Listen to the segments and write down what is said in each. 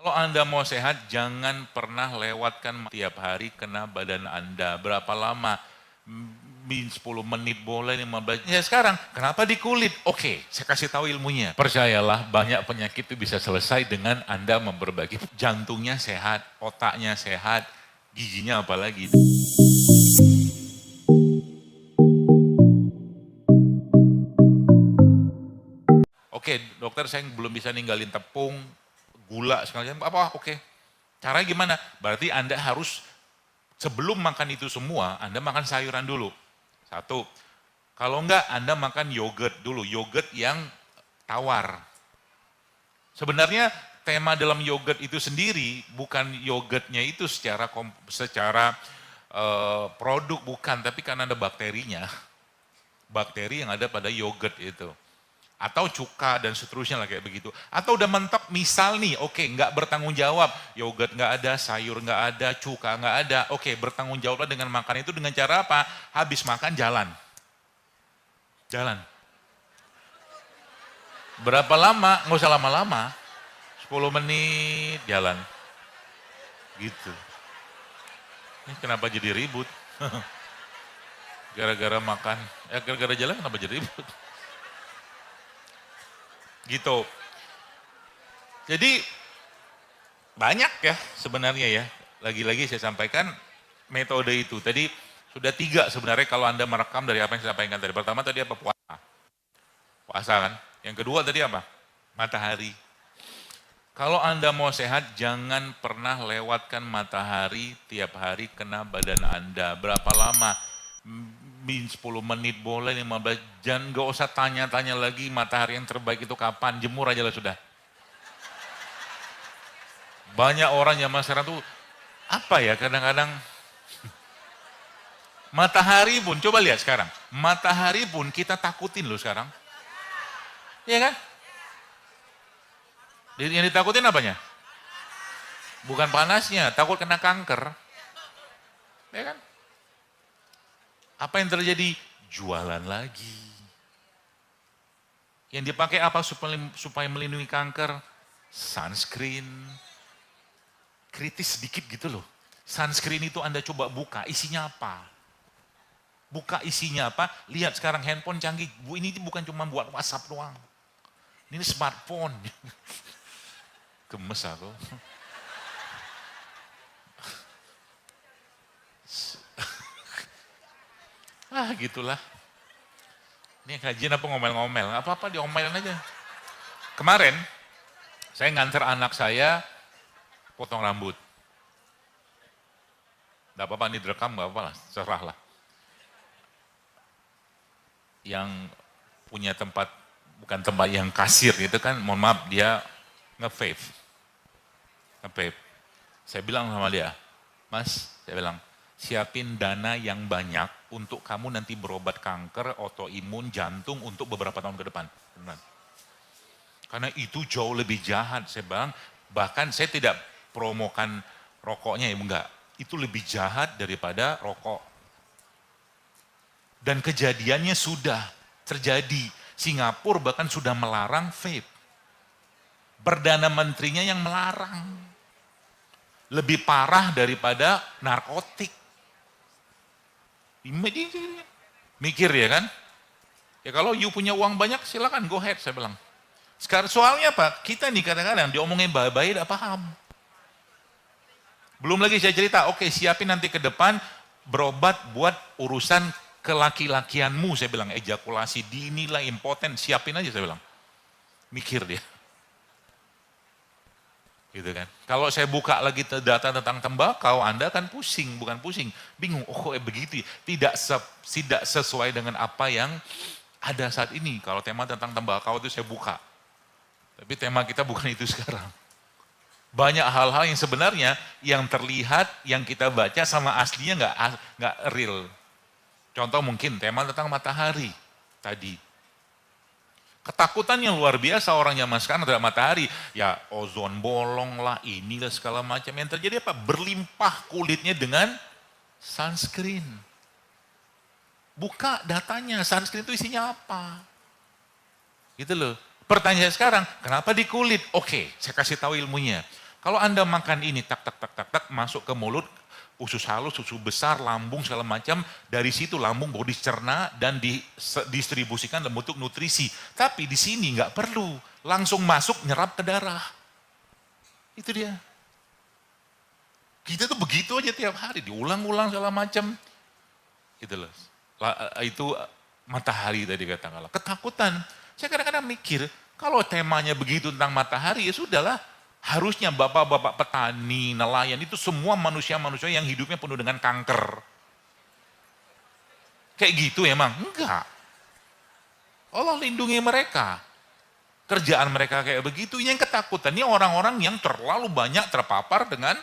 Kalau Anda mau sehat, jangan pernah lewatkan tiap hari kena badan Anda. Berapa lama? 10 menit boleh, 15. Ya sekarang, kenapa di kulit? Oke, saya kasih tahu ilmunya. Percayalah, banyak penyakit itu bisa selesai dengan Anda memperbaiki. Jantungnya sehat, otaknya sehat, giginya apalagi. Oke, dokter saya belum bisa ninggalin tepung, gula segala macam. Apa? Oke. Caranya gimana? Berarti Anda harus sebelum makan itu semua, Anda makan sayuran dulu. Satu. Kalau enggak, Anda makan yogurt dulu. Yogurt yang tawar. Sebenarnya tema dalam yogurt itu sendiri bukan yogurtnya itu secara produk bukan, tapi karena ada bakterinya. Bakteri yang ada pada yogurt itu. Atau cuka dan seterusnya lah kayak begitu. Atau udah mentok misal nih, oke, nggak bertanggung jawab, yogurt nggak ada, sayur nggak ada, cuka nggak ada, oke, bertanggung jawablah dengan makan itu dengan cara apa? Habis makan jalan. Jalan. Berapa lama? Nggak usah lama-lama. 10 menit jalan. Gitu. Ini kenapa jadi ribut? Gara-gara makan. Gara-gara jalan kenapa jadi ribut? Gitu. Jadi banyak ya sebenarnya ya. Lagi-lagi saya sampaikan metode itu. Tadi sudah 3 sebenarnya kalau Anda merekam dari apa yang saya sampaikan tadi. Pertama tadi apa? Puasa. Puasa kan. Yang kedua tadi apa? Matahari. Kalau Anda mau sehat, jangan pernah lewatkan matahari tiap hari kena badan Anda. Berapa lama? 10 menit boleh, 15. Jangan gak usah tanya-tanya lagi matahari yang terbaik itu kapan. Jemur aja lah sudah. Banyak orang zaman sekarang tuh, apa ya kadang-kadang. Matahari pun, coba lihat sekarang. Matahari pun kita takutin loh sekarang. Iya kan? Yang ditakutin apanya? Bukan panasnya, takut kena kanker. Ya kan? Apa yang terjadi? Jualan lagi. Yang dipakai apa supaya melindungi kanker? Sunscreen. Kritis sedikit gitu loh. Sunscreen itu Anda coba buka, isinya apa? Buka isinya apa? Lihat sekarang handphone canggih. Bu, ini bukan cuma buat WhatsApp doang. Ini smartphone. Gemes aku. Gitulah. Ini kajian apa ngomel-ngomel? Apa-apa diomelin aja. Kemarin, saya nganter anak saya potong rambut. Gak apa-apa, ini direkam gak apa-apa lah, serah lah. Yang punya tempat, bukan tempat yang kasir gitu kan, mohon maaf dia nge-vape. Saya bilang sama dia, Mas, saya bilang, siapin dana yang banyak untuk kamu nanti berobat kanker, autoimun, jantung untuk beberapa tahun ke depan. Benar. Karena itu jauh lebih jahat, saya bilang, bahkan saya tidak promokan rokoknya ya, enggak. Itu lebih jahat daripada rokok. Dan kejadiannya sudah terjadi. Singapura bahkan sudah melarang vape. Perdana menterinya yang melarang. Lebih parah daripada narkotik. Mikir ya kan? Ya kalau you punya uang banyak silakan go ahead saya bilang. Sekarang soalnya apa? Kita nih kadang-kadang diomongin baik-baik tidak paham. Belum lagi saya cerita, oke siapin nanti ke depan berobat buat urusan kelaki-lakianmu, saya bilang ejakulasi dini lah, impoten, siapin aja saya bilang. Mikir dia. Gitu kan. Kalau saya buka lagi data tentang tembakau, Anda kan pusing, bukan pusing, bingung, oh begitu, tidak sesuai dengan apa yang ada saat ini. Kalau tema tentang tembakau itu saya buka. Tapi tema kita bukan itu sekarang. Banyak hal-hal yang sebenarnya yang terlihat, yang kita baca sama aslinya nggak real. Contoh mungkin tema tentang matahari tadi. Ketakutan yang luar biasa orang zaman sekarang terhadap matahari. Ya ozon bolong lah, inilah segala macam. Yang terjadi apa? Berlimpah kulitnya dengan sunscreen. Buka datanya, sunscreen itu isinya apa? Gitu loh. Pertanyaan sekarang, kenapa di kulit? Oke, saya kasih tahu ilmunya. Kalau Anda makan ini, tak, tak, tak, tak, tak, masuk ke mulut, usus halus, usus besar, lambung, segala macam, dari situ lambung baru dicerna dan didistribusikan dalam bentuk nutrisi. Tapi di sini nggak perlu, langsung masuk nyerap ke darah. Itu dia. Kita tuh begitu aja tiap hari, diulang-ulang segala macam. Gitu loh. Itu matahari tadi katakanlah. Ketakutan. Saya kadang-kadang mikir, kalau temanya begitu tentang matahari, ya sudahlah. Harusnya bapak-bapak petani, nelayan, itu semua manusia-manusia yang hidupnya penuh dengan kanker. Kayak gitu emang? Enggak. Allah lindungi mereka. Kerjaan mereka kayak begitu, yang ketakutan. Ini orang-orang yang terlalu banyak terpapar dengan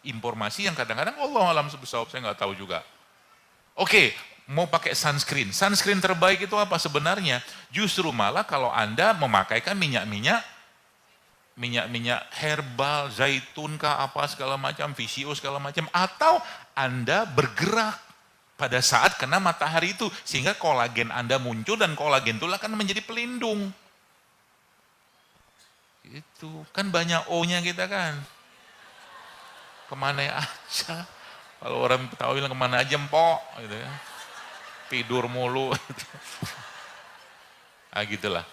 informasi yang kadang-kadang Allah alam sebesar, saya nggak tahu juga. Oke, mau pakai sunscreen. Sunscreen terbaik itu apa sebenarnya? Justru malah kalau Anda memakaikan minyak-minyak herbal, zaitun kah apa segala macam, VCO segala macam, atau Anda bergerak pada saat kena matahari itu, sehingga kolagen Anda muncul dan kolagen itu akan menjadi pelindung. Itu kan banyak O-nya kita kan. Kemana aja. Kalau orang Betawi bilang kemana aja empok gitu ya. Tidur mulu gitu. Ah gitulah.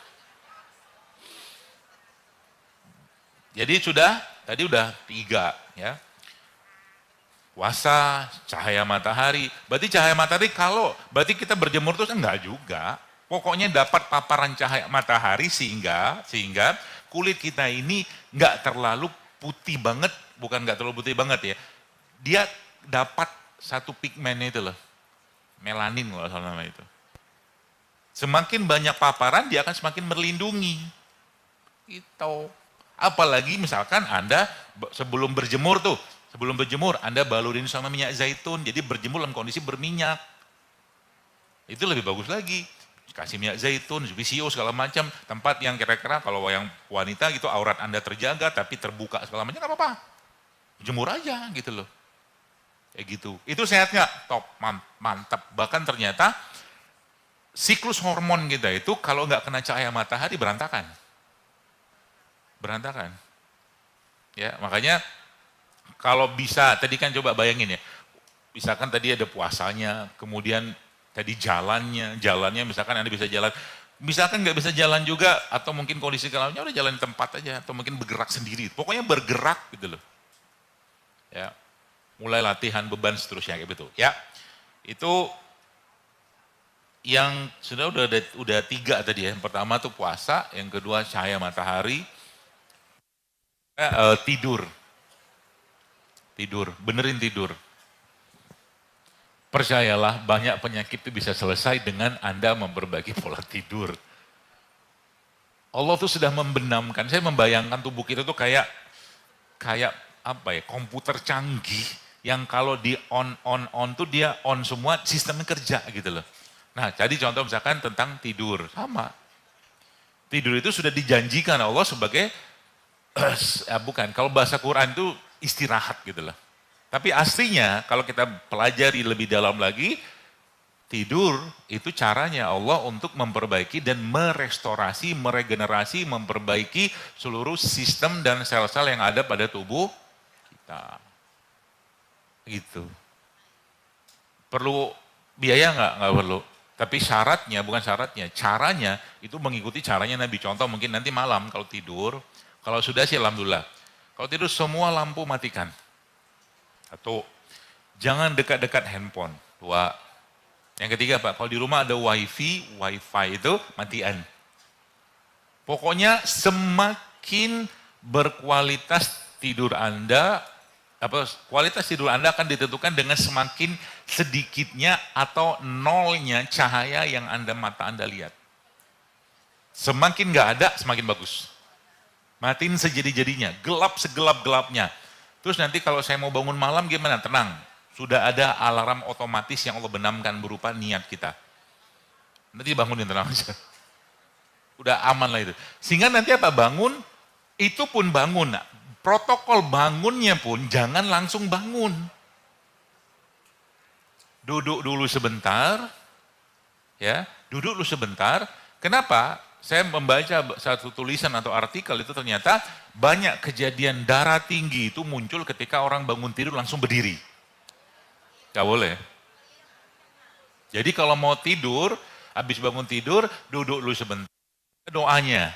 Jadi tadi udah 3 ya. Puasa, cahaya matahari. Berarti cahaya matahari berarti kita berjemur terus enggak juga. Pokoknya dapat paparan cahaya matahari sehingga kulit kita ini enggak terlalu putih banget, bukan enggak terlalu putih banget ya. Dia dapat satu pigmennya itu loh. Melanin kalau salah nama itu. Semakin banyak paparan dia akan semakin melindungi. Gitu. Apalagi misalkan Anda sebelum berjemur Anda balurin sama minyak zaitun, jadi berjemur dalam kondisi berminyak. Itu lebih bagus lagi. Kasih minyak zaitun, VCO segala macam, tempat yang kira-kira kalau yang wanita gitu aurat Anda terjaga tapi terbuka segala macam nggak apa-apa. Jemur aja gitu loh. Kayak gitu. Itu sehat nggak? Top, mantap. Bahkan ternyata siklus hormon kita itu kalau nggak kena cahaya matahari berantakan. Berantakan. Ya, makanya kalau bisa, tadi kan coba bayangin ya, misalkan tadi ada puasanya, kemudian tadi jalannya misalkan Anda bisa jalan, misalkan nggak bisa jalan juga, atau mungkin kondisi kelamnya udah jalan di tempat aja, atau mungkin bergerak sendiri, pokoknya bergerak gitu loh. Ya, mulai latihan beban seterusnya kayak betul. Ya, itu yang udah 3 tadi ya, yang pertama tuh puasa, yang kedua cahaya matahari, tidur, benerin tidur. Percayalah banyak penyakit itu bisa selesai dengan Anda memperbaiki pola tidur. Allah tuh sudah membenamkan, saya membayangkan tubuh kita tuh kayak apa ya, komputer canggih yang kalau di on tuh dia on semua, sistemnya kerja gitu loh. Nah, jadi contoh misalkan tentang tidur, sama. Tidur itu sudah dijanjikan Allah sebagai bukan, kalau bahasa Quran itu istirahat gitu loh. Tapi aslinya kalau kita pelajari lebih dalam lagi, tidur itu caranya Allah untuk memperbaiki dan merestorasi, meregenerasi, memperbaiki seluruh sistem dan sel-sel yang ada pada tubuh kita. Gitu. Perlu biaya nggak? Nggak perlu. Tapi syaratnya, bukan syaratnya, caranya itu mengikuti caranya Nabi. Contoh mungkin nanti malam kalau tidur, kalau sudah sih alhamdulillah. Kalau tidur semua lampu matikan. 1, jangan dekat-dekat handphone. 2, yang ketiga Pak, kalau di rumah ada wifi itu matian. Pokoknya semakin berkualitas tidur Anda, kualitas tidur Anda akan ditentukan dengan semakin sedikitnya atau nolnya cahaya yang mata Anda lihat. Semakin nggak ada, semakin bagus. Matiin sejadi-jadinya, gelap segelap-gelapnya. Terus nanti kalau saya mau bangun malam gimana? Tenang, sudah ada alarm otomatis yang Allah benamkan berupa niat kita. Nanti bangunin tenang aja. Udah aman lah itu. Sehingga nanti apa? Bangun, itu pun bangun. Nah, protokol bangunnya pun jangan langsung bangun. Duduk dulu sebentar. Ya, duduk dulu sebentar. Kenapa? Saya membaca satu tulisan atau artikel itu ternyata banyak kejadian darah tinggi itu muncul ketika orang bangun tidur langsung berdiri. Gak boleh. Jadi kalau mau tidur, habis bangun tidur, duduk dulu sebentar. Doanya.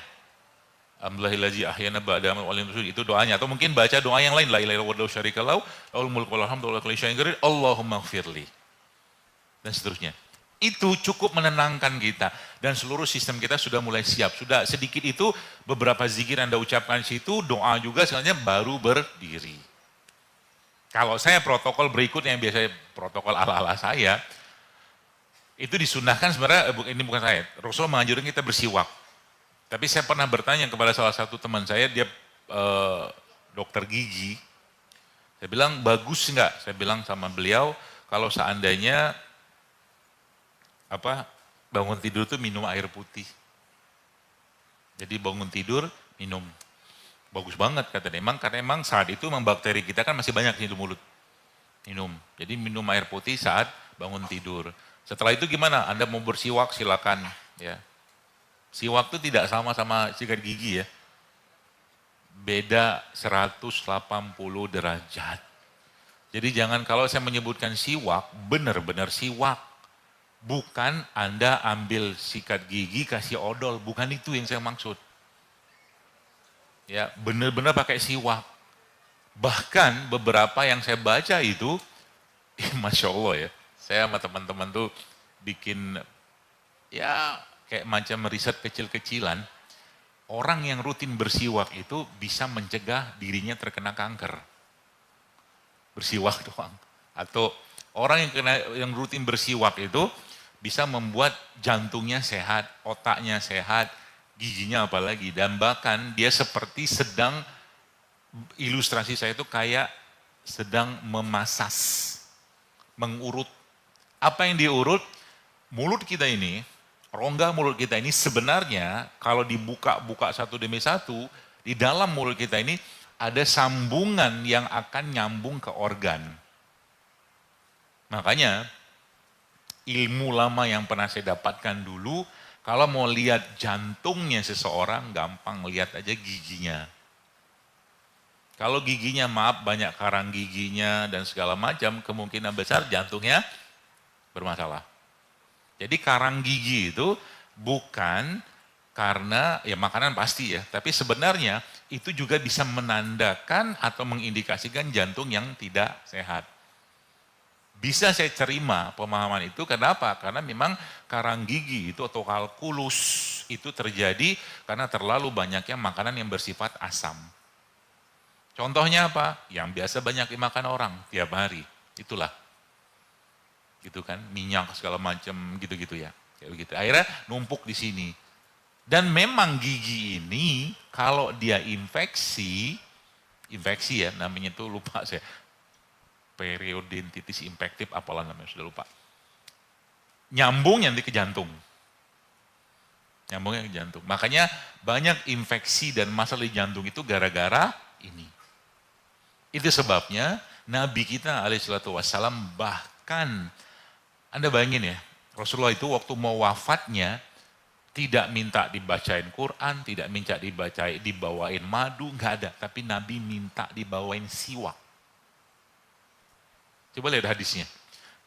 Alhamdulillahi ahyana ba'da amalin itu doanya. Atau mungkin baca doa yang lain. La ilaha illallah syarika lahu, lahul mulku wal hamdu wa la ilaha illa huwa, Allahumma ighfirli. Dan seterusnya. Itu cukup menenangkan kita. Dan seluruh sistem kita sudah mulai siap. Sudah sedikit itu beberapa zikir Anda ucapkan situ, doa juga sebenarnya baru berdiri. Kalau saya protokol berikutnya yang biasanya protokol ala-ala saya, itu disunahkan sebenarnya, ini bukan saya, Rasulullah menganjurkan kita bersiwak. Tapi saya pernah bertanya kepada salah satu teman saya, dia dokter gigi. Saya bilang, bagus enggak? Saya bilang sama beliau, kalau seandainya bangun tidur tuh minum air putih. Jadi bangun tidur minum. Bagus banget kata dia. Karena emang saat itu bakteri kita kan masih banyak di mulut. Minum. Jadi minum air putih saat bangun tidur. Setelah itu gimana? Anda mau bersiwak silakan ya. Siwak itu tidak sama sikat gigi ya. Beda 180 derajat. Jadi jangan kalau saya menyebutkan siwak, benar-benar siwak. Bukan Anda ambil sikat gigi kasih odol, bukan itu yang saya maksud. Ya, benar-benar pakai siwak. Bahkan beberapa yang saya baca itu, Masya Allah ya, saya sama teman-teman tuh bikin ya kayak macam riset kecil-kecilan. Orang yang rutin bersiwak itu bisa mencegah dirinya terkena kanker. Bersiwak doang. Atau orang yang rutin bersiwak itu bisa membuat jantungnya sehat, otaknya sehat, giginya apalagi. Dan bahkan dia seperti sedang, ilustrasi saya itu kayak sedang memasas, mengurut. Apa yang diurut? Mulut kita ini, rongga mulut kita ini sebenarnya kalau dibuka-buka satu demi satu, di dalam mulut kita ini ada sambungan yang akan nyambung ke organ. Makanya, ilmu lama yang pernah saya dapatkan dulu, kalau mau lihat jantungnya seseorang, gampang lihat aja giginya. Kalau giginya maaf banyak karang giginya dan segala macam, kemungkinan besar jantungnya bermasalah. Jadi karang gigi itu bukan karena, ya makanan pasti ya, tapi sebenarnya itu juga bisa menandakan atau mengindikasikan jantung yang tidak sehat. Bisa saya terima pemahaman itu, kenapa? Karena memang karang gigi itu atau kalkulus itu terjadi karena terlalu banyaknya makanan yang bersifat asam. Contohnya apa? Yang biasa banyak dimakan orang tiap hari, itulah. Gitu kan, minyak segala macam gitu-gitu ya. Kayak begitu. Akhirnya numpuk di sini. Dan memang gigi ini kalau dia infeksi ya namanya itu lupa saya. Periodontitis infektif apalah namanya, sudah lupa. Nyambung nanti ke jantung. Nyambungnya ke jantung. Makanya banyak infeksi dan masalah di jantung itu gara-gara ini. Itu sebabnya Nabi kita alaihissalatu wassalam bahkan, Anda bayangin ya, Rasulullah itu waktu mau wafatnya tidak minta dibacain Quran, tidak minta dibawain madu, nggak ada. Tapi Nabi minta dibawain siwak. Coba lihat hadisnya.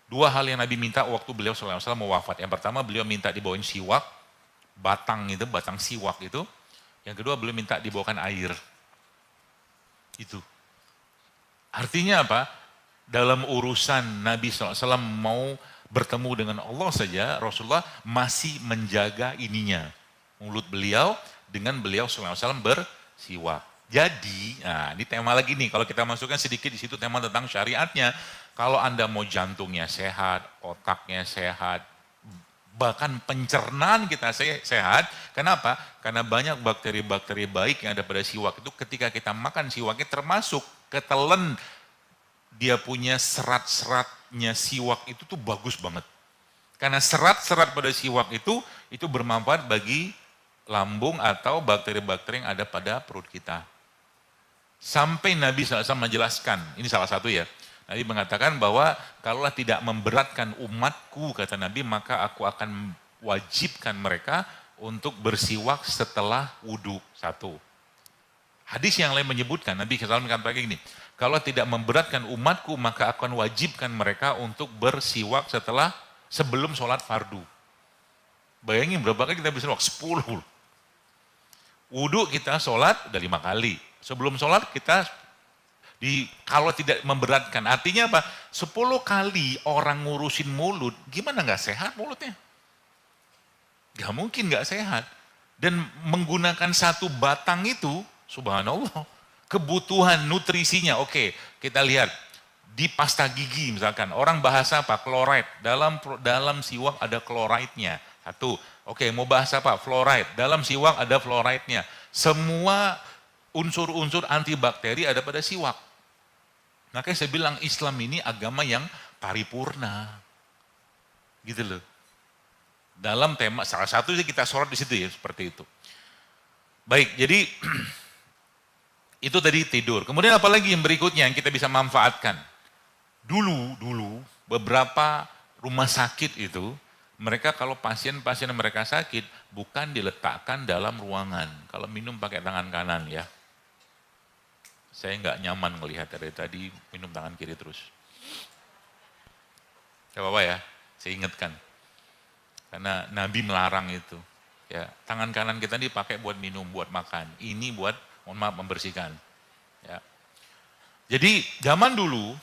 Dua hal yang Nabi minta waktu beliau SAW mau wafat. Yang pertama beliau minta dibawain siwak, batang siwak itu. Yang kedua beliau minta dibawakan air. Itu. Artinya apa? Dalam urusan Nabi SAW mau bertemu dengan Allah saja, Rasulullah masih menjaga ininya. Mulut beliau dengan beliau SAW bersiwak. Jadi, nah ini tema lagi nih, kalau kita masukkan sedikit di situ tema tentang syariatnya. Kalau Anda mau jantungnya sehat, otaknya sehat, bahkan pencernaan kita sehat, kenapa? Karena banyak bakteri-bakteri baik yang ada pada siwak itu ketika kita makan siwaknya termasuk ketelen, dia punya serat-seratnya siwak itu tuh bagus banget. Karena serat-serat pada siwak itu bermanfaat bagi lambung atau bakteri-bakteri yang ada pada perut kita. Sampai Nabi SAW menjelaskan, ini salah satu ya, Nabi mengatakan bahwa kalaulah tidak memberatkan umatku, kata Nabi, maka aku akan wajibkan mereka untuk bersiwak setelah wudhu. Satu. Hadis yang lain menyebutkan, Nabi SAW mengatakan gini, kalau tidak memberatkan umatku, maka akan wajibkan mereka untuk bersiwak sebelum sholat fardu. Bayangin berapa kali kita bersiwak? 10. Wudhu kita sholat udah 5 kali. Sebelum sholat kita kalau tidak memberatkan, artinya apa? 10 kali orang ngurusin mulut, gimana nggak sehat mulutnya? Gak mungkin nggak sehat. Dan menggunakan satu batang itu, subhanallah, kebutuhan nutrisinya. Oke, kita lihat di pasta gigi misalkan, orang bahasa apa? Fluoride. Dalam siwak ada fluoride-nya. Satu. Oke, mau bahas apa? Fluoride. Dalam siwak ada fluoride-nya. Semua unsur-unsur antibakteri ada pada siwak. Makanya saya bilang Islam ini agama yang paripurna. Gitu loh. Dalam tema, salah satu kita sorot di situ ya, seperti itu. Baik, jadi itu tadi tidur. Kemudian apa lagi yang berikutnya yang kita bisa manfaatkan? Dulu beberapa rumah sakit itu, mereka kalau pasien-pasien mereka sakit, bukan diletakkan dalam ruangan. Kalau minum pakai tangan kanan ya. Saya nggak nyaman melihat dari tadi minum tangan kiri terus. Gak apa-apa ya, saya ingatkan. Karena Nabi melarang itu. Ya, tangan kanan kita dipakai buat minum, buat makan. Ini buat, mohon maaf, membersihkan. Ya. Jadi zaman dulu,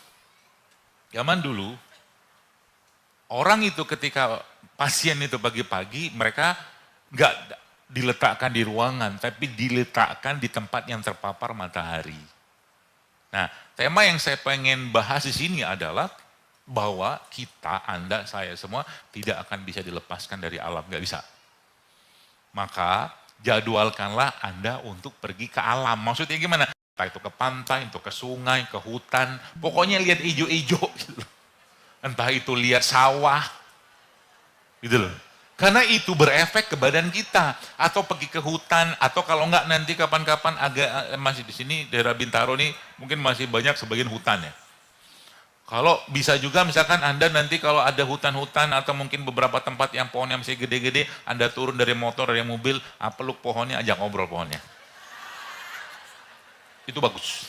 orang itu ketika pasien itu pagi-pagi, mereka nggak diletakkan di ruangan, tapi diletakkan di tempat yang terpapar matahari. Nah, tema yang saya pengen bahas di sini adalah bahwa kita, Anda, saya semua tidak akan bisa dilepaskan dari alam, nggak bisa. Maka jadwalkanlah Anda untuk pergi ke alam. Maksudnya gimana? Entah itu ke pantai, entah ke sungai, ke hutan, pokoknya lihat ijo-ijo. Gitu. Entah itu lihat sawah, gitu loh. Karena itu berefek ke badan kita. Atau pergi ke hutan, atau kalau enggak nanti kapan-kapan masih di sini, daerah Bintaro nih, mungkin masih banyak sebagian hutan ya. Kalau bisa juga misalkan Anda nanti kalau ada hutan-hutan atau mungkin beberapa tempat yang pohon yang masih gede-gede, Anda turun dari motor, dari mobil, peluk pohonnya, ajak ngobrol pohonnya. Itu bagus.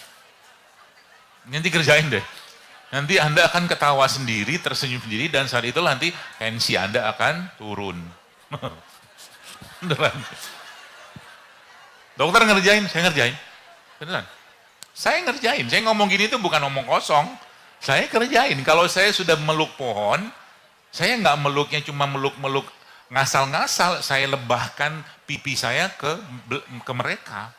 Nanti kerjain deh. Nanti Anda akan ketawa sendiri, tersenyum sendiri, dan saat itu nanti tensi Anda akan turun. Beneran. Dokter ngerjain, saya ngerjain. Beneran. Saya ngerjain, saya ngomong gini itu bukan ngomong kosong. Saya kerjain. Kalau saya sudah meluk pohon, saya nggak meluknya cuma meluk-meluk ngasal-ngasal, saya lebahkan pipi saya ke mereka.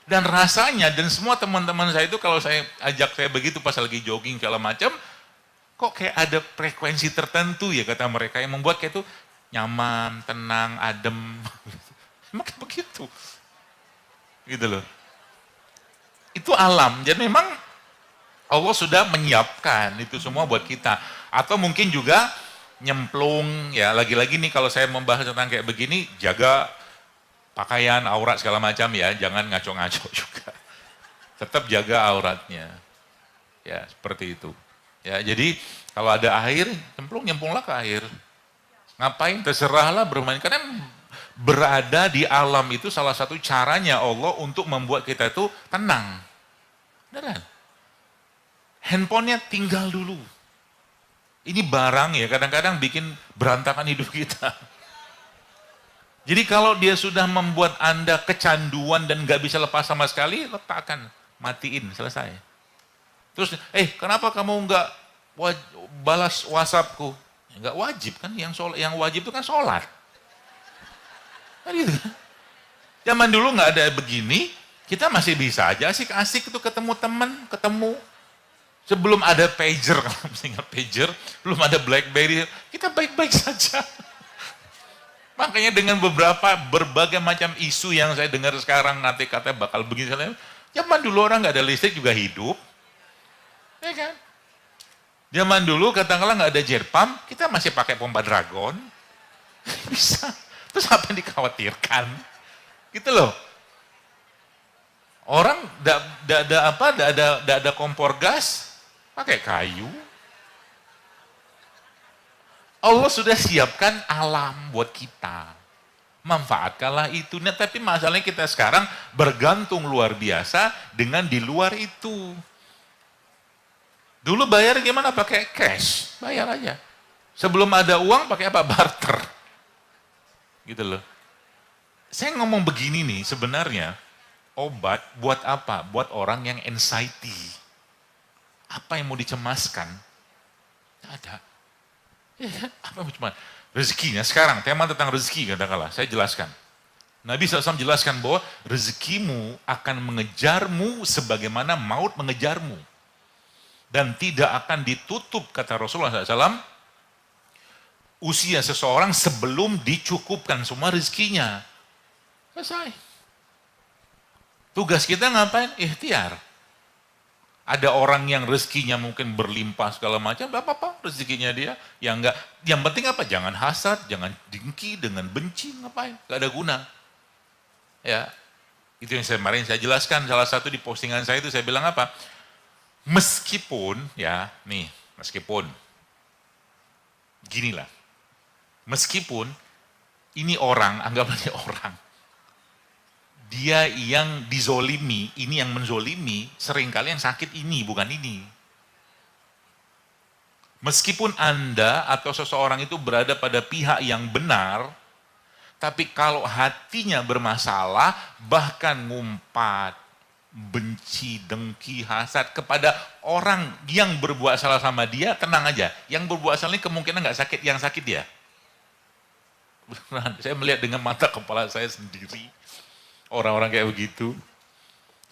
Dan rasanya, dan semua teman-teman saya itu kalau saya ajak saya begitu pas lagi jogging segala macam, kok kayak ada frekuensi tertentu ya kata mereka yang membuat kayak itu nyaman, tenang, adem. Makin begitu. Gitu loh. Itu alam. Jadi memang Allah sudah menyiapkan itu semua buat kita. Atau mungkin juga nyemplung, ya lagi-lagi nih kalau saya membahas tentang kayak begini, jaga pakaian, aurat segala macam ya, jangan ngaco-ngaco juga. Tetap jaga auratnya. Ya, seperti itu. Ya, jadi kalau ada air, nyemplunglah ke air. Ngapain? Terserahlah bermain. Karena berada di alam itu salah satu caranya Allah untuk membuat kita itu tenang. Beneran. Handphonenya tinggal dulu. Ini barang ya, kadang-kadang bikin berantakan hidup kita. Jadi kalau dia sudah membuat Anda kecanduan dan nggak bisa lepas sama sekali, letakkan, matiin, selesai. Terus, kenapa kamu nggak balas WhatsAppku? Nggak wajib kan, yang wajib itu kan sholat. Kan gitu kan? Zaman dulu nggak ada begini, kita masih bisa aja asik-asik itu ketemu teman, Sebelum ada pager, kalau masih ingat pager, belum ada BlackBerry, kita baik-baik saja. Makanya dengan berbagai macam isu yang saya dengar sekarang, nanti katanya bakal begini, zaman dulu orang nggak ada listrik juga hidup. Ya kan? Zaman dulu katakanlah nggak ada jet pump, kita masih pakai pompa Dragon. Bisa. Terus apa yang dikhawatirkan? Gitu loh. Orang nggak ada kompor gas, pakai kayu. Allah sudah siapkan alam buat kita. manfaatkanlah itu. Nah, tapi masalahnya kita sekarang bergantung luar biasa dengan di luar itu. Dulu bayar gimana? Pakai cash, bayar aja. Sebelum ada uang pakai apa? Barter. Gitu loh. Saya ngomong begini nih, sebenarnya obat buat apa? Buat orang yang anxiety. Apa yang mau dicemaskan? Tidak ada. Ya, apa yang mau cemas? Rezekinya sekarang, tema tentang rezeki katakanlah, saya jelaskan. Nabi SAW jelaskan bahwa rezekimu akan mengejarmu sebagaimana maut mengejarmu. Dan tidak akan ditutup, kata Rasulullah SAW, usia seseorang sebelum dicukupkan semua rezekinya. Selesai. Tugas kita ngapain? Ikhtiar. Ada orang yang rezekinya mungkin berlimpah segala macam, gak apa-apa rezekinya dia. Yang enggak, yang penting apa? Jangan hasad, jangan dengki, dengan benci, ngapain? Gak ada guna. Ya, itu yang kemarin saya jelaskan, salah satu di postingan saya itu saya bilang apa? Meskipun, ya nih, meskipun, ginilah, meskipun ini orang, anggaplah dia orang, dia yang dizolimi, ini yang menzolimi, seringkali yang sakit ini, bukan ini. Meskipun Anda atau seseorang itu berada pada pihak yang benar, tapi kalau hatinya bermasalah, bahkan ngumpat, benci, dengki, hasad kepada orang yang berbuat salah sama dia, tenang aja. Yang berbuat salah ini kemungkinan nggak sakit, yang sakit dia. Beneran, saya melihat dengan mata kepala saya sendiri. Orang-orang kayak begitu.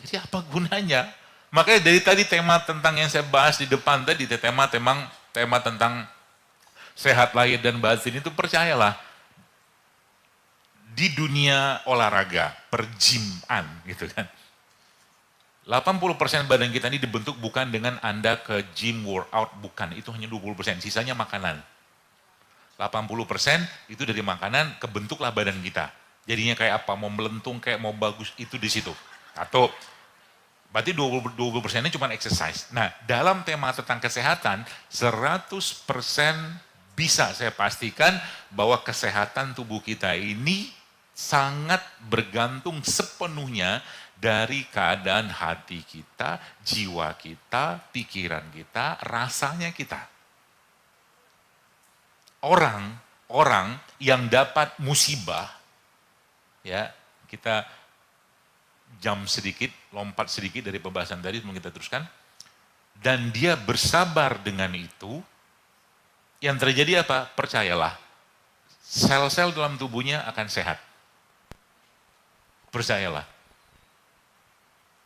Jadi apa gunanya? Makanya dari tadi tema tentang yang saya bahas di depan tadi, tema tentang sehat lahir dan batin itu percayalah. Di dunia olahraga, perjiman gitu kan. 80% badan kita ini dibentuk bukan dengan Anda ke gym workout, bukan. Itu hanya 20%, sisanya makanan. 80% itu dari makanan, kebentuklah badan kita. Jadinya kayak apa, mau melentung, kayak mau bagus, itu di situ. Atau, berarti 20% ini cuma exercise. Nah, dalam tema tentang kesehatan, 100% bisa saya pastikan bahwa kesehatan tubuh kita ini sangat bergantung sepenuhnya dari keadaan hati kita, jiwa kita, pikiran kita, rasanya kita. Orang yang dapat musibah, ya, kita lompat sedikit dari pembahasan tadi, sebelum kita teruskan. Dan dia bersabar dengan itu, yang terjadi apa? Percayalah, sel-sel dalam tubuhnya akan sehat. Percayalah.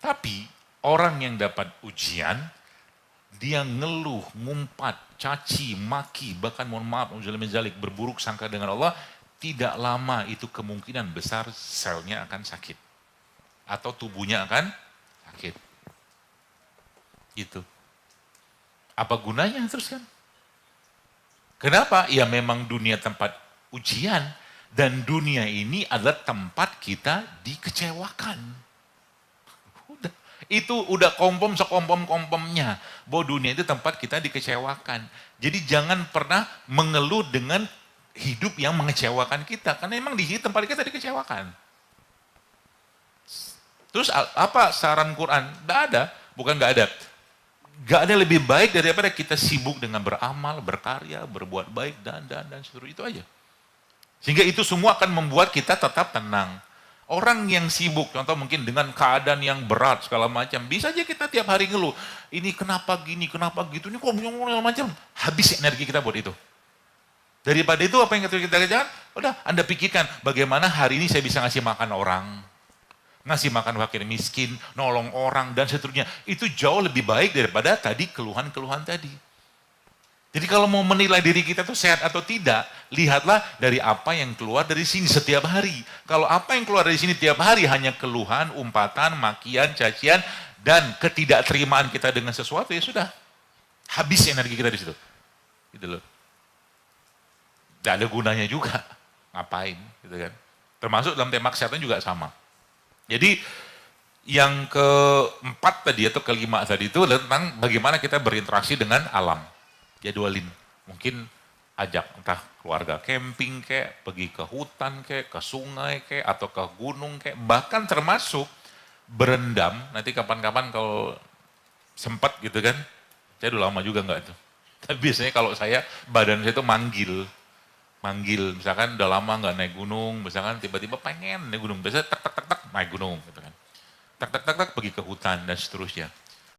Tapi, orang yang dapat ujian, dia ngeluh, ngumpat, caci, maki, bahkan mohon maaf, berburuk sangka dengan Allah, tidak lama itu kemungkinan besar selnya akan sakit. Atau tubuhnya akan sakit. Gitu. Apa gunanya terus kan? Kenapa? Ya memang dunia tempat ujian. Dan dunia ini adalah tempat kita dikecewakan. Itu udah kompom sekompom-kompomnya. Bahwa dunia itu tempat kita dikecewakan. Jadi jangan pernah mengeluh dengan hidup yang mengecewakan kita. Karena memang di sini tempat kita dikecewakan. Terus apa saran Quran? Tidak ada. Bukan nggak ada. Nggak ada lebih baik daripada kita sibuk dengan beramal, berkarya, berbuat baik, dan seterusnya. Itu aja. Sehingga itu semua akan membuat kita tetap tenang. Orang yang sibuk, contoh mungkin dengan keadaan yang berat, segala macam. Bisa aja kita tiap hari ngeluh. Ini kenapa gini, kenapa gitu. Ini kok segala macam. Habis energi kita buat itu. Daripada itu apa yang kita kerjakan? Udah, Anda pikirkan bagaimana hari ini saya bisa ngasih makan orang. Ngasih makan fakir miskin, nolong orang, dan seterusnya. Itu jauh lebih baik daripada tadi keluhan-keluhan tadi. Jadi kalau mau menilai diri kita itu sehat atau tidak, lihatlah dari apa yang keluar dari sini setiap hari. Kalau apa yang keluar dari sini tiap hari hanya keluhan, umpatan, makian, cacian, dan ketidakterimaan kita dengan sesuatu, ya sudah. Habis energi kita di situ. Gitu loh. Tidak ada gunanya juga. Ngapain, gitu kan. Termasuk dalam tema kesehatan juga sama. Jadi yang keempat tadi atau kelima tadi itu adalah tentang bagaimana kita berinteraksi dengan alam. Jadwalin. Mungkin ajak entah keluarga camping kek, pergi ke hutan kek, ke sungai kek, atau ke gunung kek, bahkan termasuk berendam, nanti kapan-kapan kalau sempat gitu kan, saya udah lama juga enggak itu. Tapi biasanya kalau saya, badan saya itu manggil, misalkan udah lama nggak naik gunung, misalkan tiba-tiba pengen naik gunung, biasanya tak tak tak tak naik gunung gitu kan. Tak tak tak tak pergi ke hutan dan seterusnya.